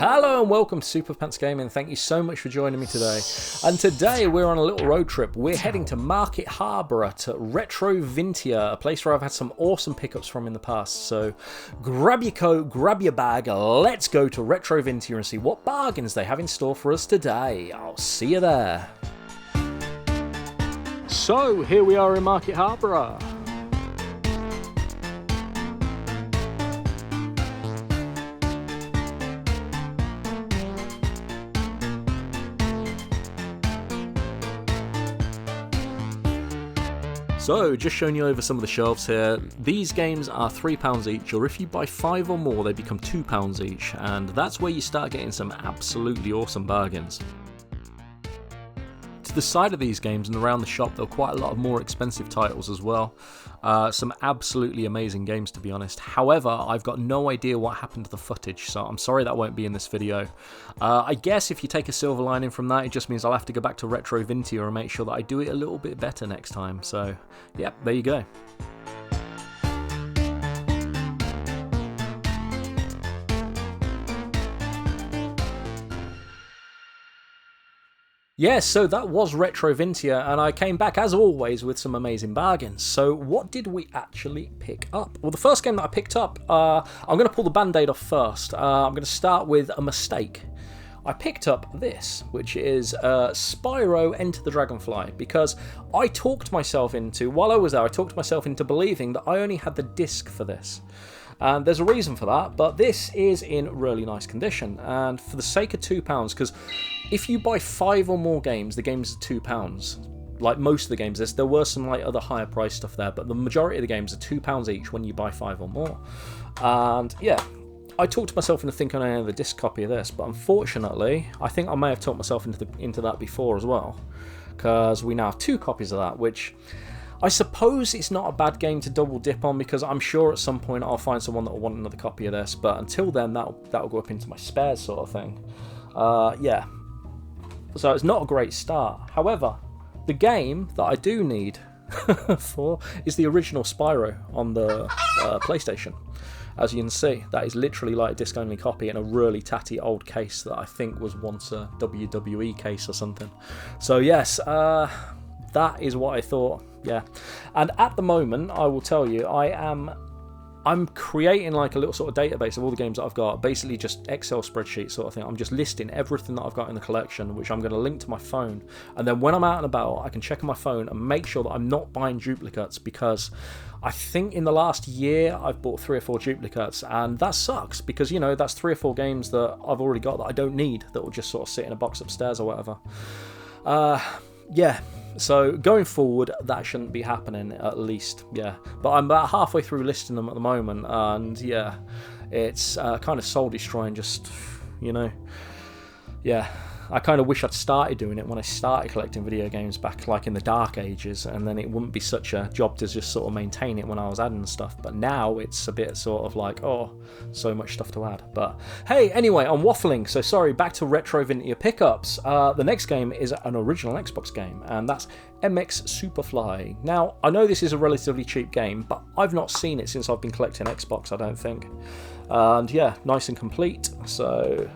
Hello and welcome to Super Pants Gaming. Thank you so much for joining me today. And today we're on a little road trip. We're heading to Market Harborough to Retrovintia, a place where I've had some awesome pickups from in the past. So grab your coat, grab your bag, let's go to Retrovintia and see what bargains they have in store for us today. I'll see you there. So here we are in Market Harborough. So, just showing you over some of the shelves here. These games are £3 each, or if you buy 5 or more, they become £2 each, and that's where you start getting some absolutely awesome bargains. To the side of these games and around the shop, there are quite a lot of more expensive titles as well. Some absolutely amazing games, to be honest. However, I've got no idea what happened to the footage, so I'm sorry that won't be in this video. I guess if you take a silver lining from that, it just means I'll have to go back to Retrovintia and make sure that I do it a little bit better next time. So, yeah, there you go. Yes, so that was Retrovintia, and I came back as always with some amazing bargains. So what did we actually pick up? Well, the first game that I picked up, I'm going to pull the band-aid off first. I'm going to start with a mistake. I picked up this, which is Spyro Enter the Dragonfly, because I talked myself into, while I was there, I talked myself into believing that I only had the disc for this. And there's a reason for that, but this is in really nice condition. And for the sake of £2, because if you buy 5 or more games, the games are £2. Like most of the games, there were some like other higher price stuff there, but the majority of the games are £2 each when you buy 5 or more. And yeah, I talked myself into thinking I had the disc copy of this, but unfortunately, I think I may have talked myself into that before as well, because we now have 2 copies of that, which I suppose it's not a bad game to double dip on, because I'm sure at some point I'll find someone that will want another copy of this, but until then that'll go up into my spares sort of thing. Yeah, so it's not a great start. However, the game that I do need for is the original Spyro on the PlayStation. As you can see, that is literally like a disc-only copy in a really tatty old case that I think was once a WWE case or something. So yes, that is what I thought. Yeah, and at the moment, I will tell you, I'm creating like a little sort of database of all the games that I've got, basically just Excel spreadsheet sort of thing. I'm just listing everything that I've got in the collection, which I'm going to link to my phone, and then when I'm out and about, I can check on my phone and make sure that I'm not buying duplicates, because I think in the last year I've bought 3 or 4 duplicates, and that sucks, because you know that's 3 or 4 games that I've already got that I don't need, that will just sort of sit in a box upstairs or whatever. Yeah, so going forward, that shouldn't be happening, at least, yeah. But I'm about halfway through listing them at the moment, and yeah, it's kind of soul-destroying, just, you know, yeah. I kind of wish I'd started doing it when I started collecting video games back like in the dark ages, and then it wouldn't be such a job to just sort of maintain it when I was adding stuff. But now it's a bit sort of like, oh, so much stuff to add. But hey, anyway, I'm waffling, so sorry, back to Retrovintia pickups. The next game is an original Xbox game, and that's MX Superfly. Now, I know this is a relatively cheap game, but I've not seen it since I've been collecting Xbox, I don't think. And yeah, nice and complete, so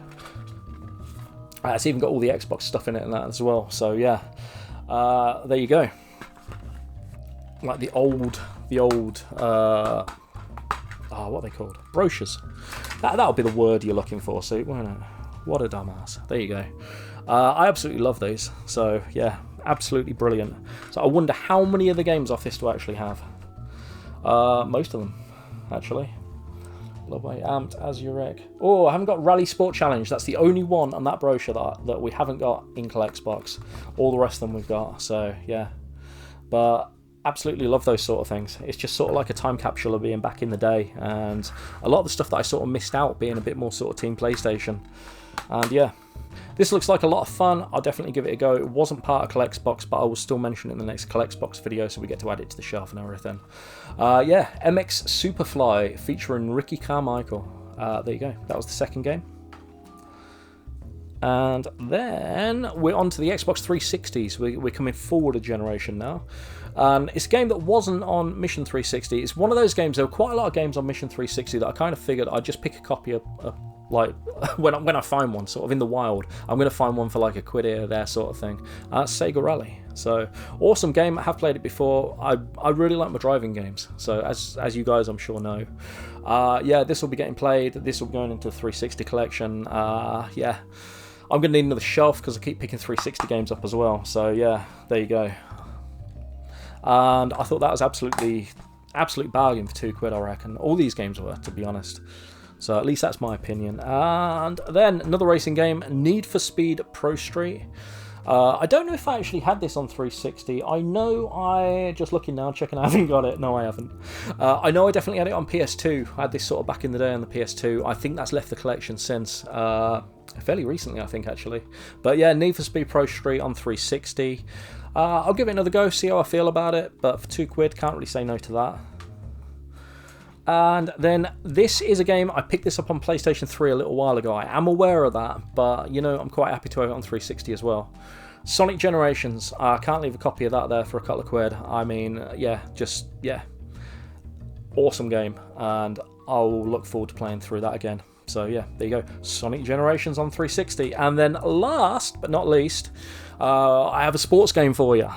it's even got all the Xbox stuff in it and that as well, so yeah, there you go. Like the old, what are they called? Brochures. That'll be the word you're looking for, so what a dumbass. There you go. I absolutely love these, so yeah, absolutely brilliant. So I wonder how many of the games off this do I actually have. Most of them, actually. Love my amped as your egg. Oh, I haven't got Rally Sport Challenge. That's the only one on that brochure that we haven't got in Xbox. All the rest of them we've got. So yeah, but absolutely love those sort of things. It's just sort of like a time capsule of being back in the day, and a lot of the stuff that I sort of missed out being a bit more sort of Team PlayStation. And yeah, this looks like a lot of fun. I'll definitely give it a go. It wasn't part of Xbox, but I will still mention it in the next Xbox video, so we get to add it to the shelf and everything. Yeah, MX Superfly featuring Ricky Carmichael. There you go. That was the second game. And then we're on to the Xbox 360s. We're coming forward a generation now. It's a game that wasn't on Mission 360. It's one of those games, there were quite a lot of games on Mission 360 that I kind of figured I'd just pick a copy up like when I find one sort of in the wild. I'm going to find one for like a quid here or there sort of thing. Sega Rally. So awesome game. I have played it before. I really like my driving games. So as you guys I'm sure know. Yeah, this will be getting played. This will be going into the 360 collection. Yeah, I'm going to need another shelf because I keep picking 360 games up as well. So yeah, there you go. And I thought that was absolute bargain for £2, I reckon. All these games were, to be honest. So at least that's my opinion. And then another racing game, Need for Speed Pro Street. I don't know if I actually had this on 360. I know just looking now, checking, I haven't got it. No, I haven't. I know I definitely had it on PS2. I had this sort of back in the day on the PS2. I think that's left the collection since, fairly recently, I think, actually. But yeah, Need for Speed Pro Street on 360. I'll give it another go, see how I feel about it. But for £2, can't really say no to that. And then this is a game, I picked this up on PlayStation 3 a little while ago. I am aware of that, but you know, I'm quite happy to have it on 360 as well. Sonic Generations, I can't leave a copy of that there for a couple of quid. I mean, yeah, awesome game, and I'll look forward to playing through that again. So yeah, there you go, Sonic Generations on 360. And then last but not least, I have a sports game for you.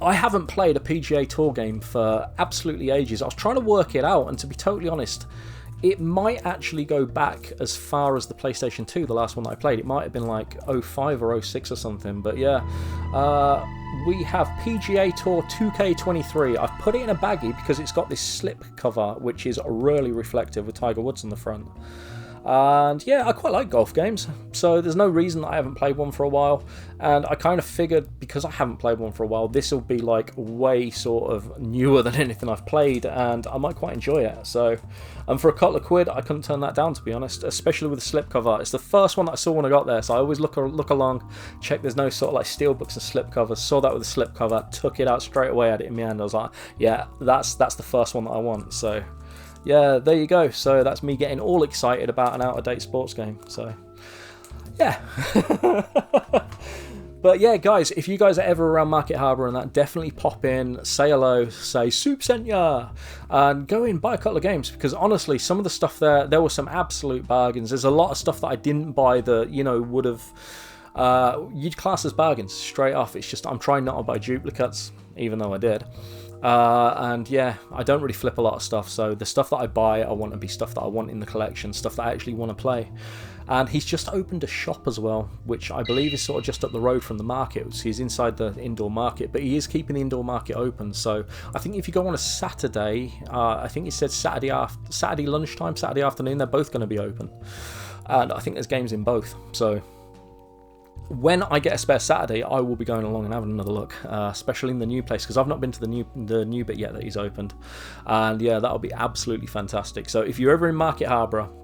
I haven't played a PGA Tour game for absolutely ages. I was trying to work it out, and to be totally honest, it might actually go back as far as the PlayStation 2, the last one that I played. It might have been like 05 or 06 or something, but yeah. We have PGA Tour 2K23. I've put it in a baggie because it's got this slip cover, which is really reflective with Tiger Woods on the front. And yeah, I quite like golf games, so there's no reason that I haven't played one for a while. And I kind of figured, because I haven't played one for a while, this will be like way sort of newer than anything I've played, and I might quite enjoy it. So, and for a couple of quid, I couldn't turn that down, to be honest, especially with the slipcover. It's the first one that I saw when I got there, so I always look along, check there's no sort of like steelbooks and slipcovers. Saw that with the slipcover, took it out straight away, had it in my hand. I was like, yeah, that's the first one that I want. So yeah, there you go. So that's me getting all excited about an out-of-date sports game. So yeah. But yeah, guys, if you guys are ever around Market Harborough and that, definitely pop in, say hello, say Soup sent ya, and go in, buy a couple of games, because honestly, some of the stuff there were some absolute bargains. There's a lot of stuff that I didn't buy that, you know, would have, you'd class as bargains straight off. It's just I'm trying not to buy duplicates, even though I did. And yeah, I don't really flip a lot of stuff, so the stuff that I buy, I want to be stuff that I want in the collection, stuff that I actually want to play. And he's just opened a shop as well, which I believe is sort of just up the road from the market. So he's inside the indoor market, but he is keeping the indoor market open. So I think if you go on a Saturday, I think he said Saturday lunchtime, Saturday afternoon, they're both going to be open. And I think there's games in both. So when I get a spare Saturday, I will be going along and having another look, especially in the new place, because I've not been to the new bit yet that he's opened. And yeah, that'll be absolutely fantastic. So if you're ever in Market Harborough,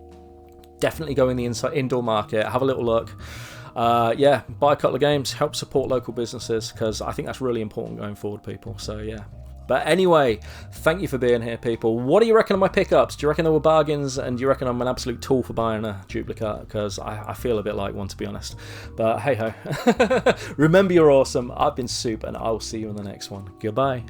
definitely go in the indoor market, have a little look. Yeah, buy a couple of games, help support local businesses, because I think that's really important going forward, people. So yeah. But anyway, thank you for being here, people. What do you reckon of my pickups? Do you reckon they were bargains? And do you reckon I'm an absolute tool for buying a duplicate? Because I feel a bit like one, to be honest. But hey ho. Remember, you're awesome. I've been Soup, and I will see you in the next one. Goodbye.